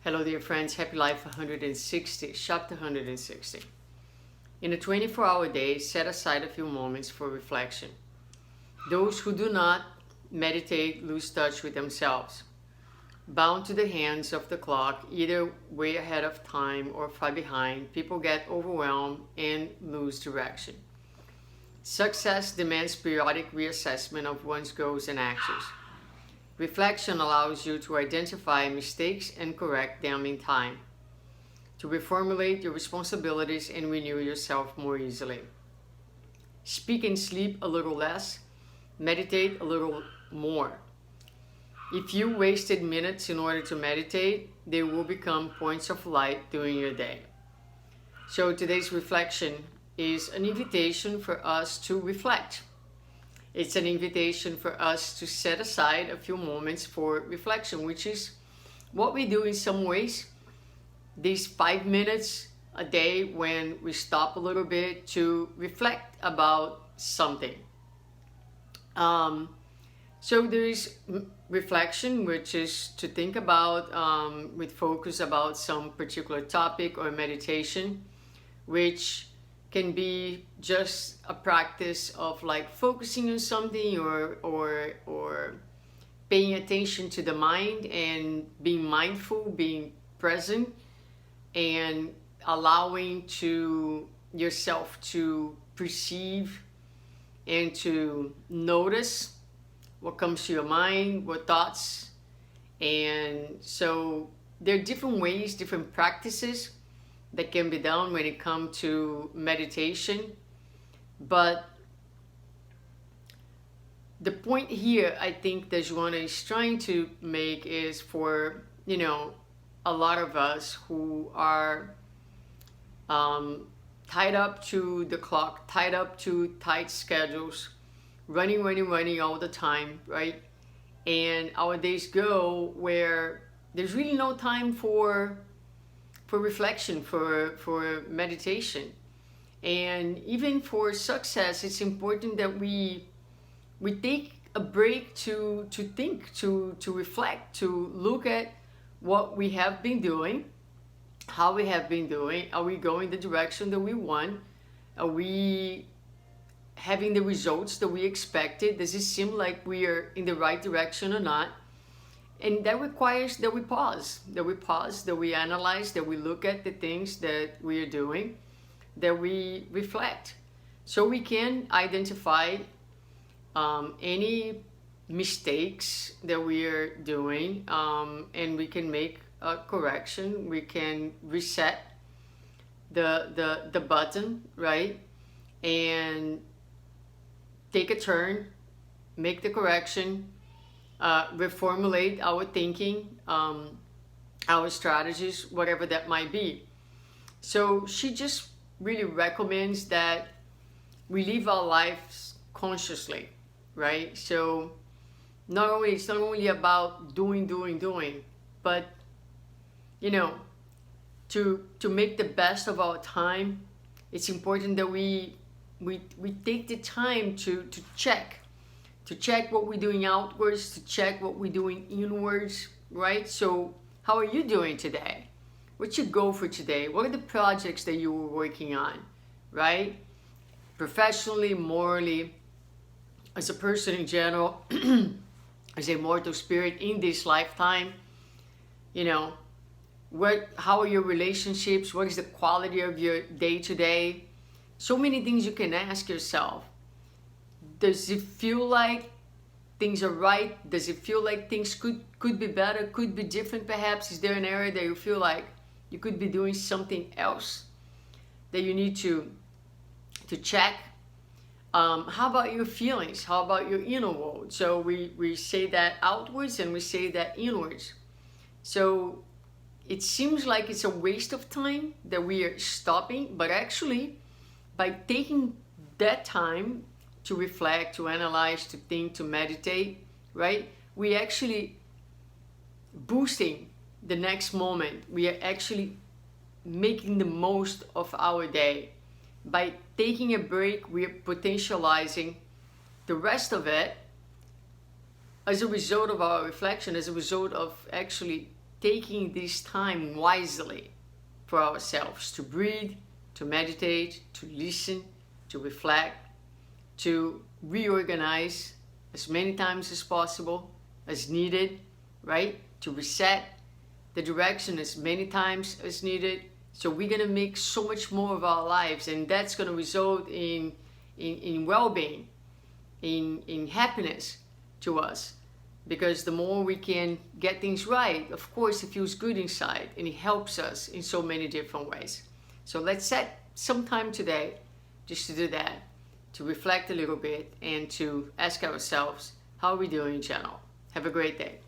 Hello dear friends, Happy Life 160, chapter 160. In a 24-hour day, set aside a few moments for reflection. Those who do not meditate lose touch with themselves. Bound to the hands of the clock, either way ahead of time or far behind, people get overwhelmed and lose direction. Success demands periodic reassessment of one's goals and actions. Reflection allows you to identify mistakes and correct them in time, to reformulate your responsibilities and renew yourself more easily. Speak and sleep a little less, meditate a little more. If you wasted minutes in order to meditate, they will become points of light during your day. So today's reflection is an invitation for us to reflect. It's an invitation for us to set aside a few moments for reflection, which is what we do in some ways. These 5 minutes a day when we stop a little bit to reflect about something. So there is reflection, which is to think about with focus about some particular topic, or meditation, which can be just a practice of like focusing on something or paying attention to the mind and being mindful, being present, and allowing to yourself to perceive and to notice what comes to your mind, what thoughts. And so there are different ways, different practices that can be done when it comes to meditation. But the point here, I think, that Joanna is trying to make is for, a lot of us who are tied up to the clock, tied up to tight schedules, running all the time, right? And our days go where there's really no time for reflection, for meditation. And even for success, it's important that we take a break to think, to reflect, to look at what we have been doing, how we have been doing. Are we going the direction that we want? Are we having the results that we expected? Does it seem like we are in the right direction or not? And that requires that we pause, that we analyze, that we look at the things that we are doing, that we reflect, so we can identify any mistakes that we are doing, and we can make a correction. We can reset the button, right? And take a turn, make the correction, reformulate our thinking, our strategies, whatever that might be. So she just really recommends that we live our lives consciously, right? So it's not only about doing, but to make the best of our time. It's important that we take the time to check what we're doing outwards, to check what we're doing inwards, right? So how are you doing today? What's your goal for today? What are the projects that you were working on, right? Professionally, morally, as a person in general, as a mortal spirit in this lifetime, how are your relationships? What is the quality of your day to day? So many things you can ask yourself. Does it feel like things are right? Does it feel like things could be better, could be different perhaps? Is there an area that you feel like you could be doing something else that you need to check? How about your feelings? How about your inner world? So we say that outwards and we say that inwards. So it seems like it's a waste of time that we are stopping, but actually by taking that time to reflect, to analyze, to think, to meditate, right? We actually boosting the next moment. We are actually making the most of our day. By taking a break, we are potentializing the rest of it as a result of our reflection, as a result of actually taking this time wisely for ourselves to breathe, to meditate, to listen, to reflect, to reorganize as many times as possible, as needed, right? To reset the direction as many times as needed. So we're gonna make so much more of our lives, and that's gonna result in well-being, in happiness to us. Because the more we can get things right, of course it feels good inside, and it helps us in so many different ways. So let's set some time today just to do that, to reflect a little bit and to ask ourselves, how are we doing in general? Have a great day.